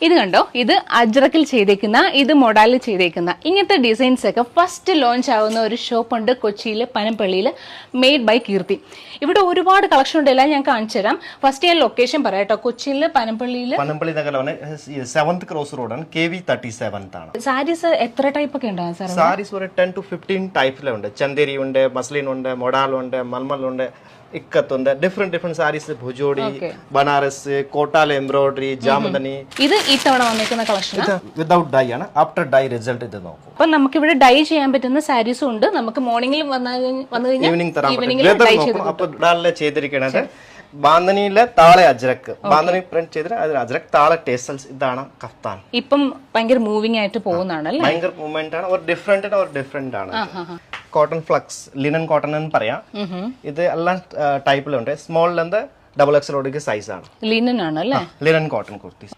ഇത് കണ്ടോ, ഇത് അജ്രക്കിൽ ചെയ്തേക്കുന്ന, ഇത് മൊഡാലിൽ ചെയ്തേക്കുന്ന ഇങ്ങനത്തെ ഡിസൈൻസ് ഒക്കെ ഫസ്റ്റ് ലോഞ്ച് ആവുന്ന ഒരു ഷോപ്പ് ഉണ്ട് കൊച്ചിയിലെ പനമ്പള്ളിയിൽ, മെയ്ഡ് ബൈ കീർത്തി. ഇവിടെ ഒരുപാട് കളക്ഷൻ ഉണ്ട്, എല്ലാം ഞാൻ കാണിച്ചു തരാം. ഫസ്റ്റ് ഞാൻ ലൊക്കേഷൻ പറയാം കേട്ടോ. കൊച്ചിയിലെ പനമ്പള്ളി നഗരമാണ്, 7th ക്രോസ് റോഡാണ്, KV37 ആണ്. സാരീസ് എത്ര ടൈപ്പ് ഒക്കെ ഉണ്ടാകും സാർ? സാരീസ് ഒരു 10 to 15 ടൈപ്പിലുണ്ട്. ചന്ദേരി ഉണ്ട്, മസ്ലിൻ ഉണ്ട്, മൊഡാലുണ്ട്, മൽമൽ ഉണ്ട്, ഇക്കത്തുണ്ട്. Different saris, ഭുജോടി, Banaras, Kottala embroidery, ജാമദനി. ഇത് ഇത്തവണ വന്നിരിക്കുന്ന കളക്ഷൻ വിതൗട്ട് ഡൈ ആണ്. ആഫ്റ്റർ ഡൈ റിസൾട്ട് ഇത് നോക്കും. അപ്പൊ നമുക്ക് ഇവിടെ ഡൈ ചെയ്യാൻ പറ്റുന്ന സാരീസും ഉണ്ട്. നമുക്ക് മോർണിംഗിൽ വന്നു കഴിഞ്ഞാൽ ഈവനിങ് തരാൻ പറ്റും. അപ്പൊ ഡാലിലെ ചെയ്തിരിക്കണത് ബാന്ദനിയിലെ താളെ അജ്രക്ക്, ബാന്ദനി പ്രിന്റ് ചെയ്തിട്ട് അജ്രക്ക് താളെ ടേസൽസ്. ഇതാണ് കഫ്താൻ. ഇപ്പം ഭയങ്കര മൂവിംഗ് ആയിട്ട് പോകുന്നതാണ്, ഭയങ്കര മൂവ്മെന്റ് ആണ്. ഒരു ഡിഫറെന്റ് ആണ്. കോട്ടൺ ഫ്ലക്സ്, ലിനൻ കോട്ടൺ എന്ന് പറയാം. ഇത് എല്ലാം ടൈപ്പിലുണ്ട്. സ്മോളിലെന്ത് XXL സൈസ് ആണ്. ലിനൻ ആണ് അല്ലേ? Linen cotton kurtis.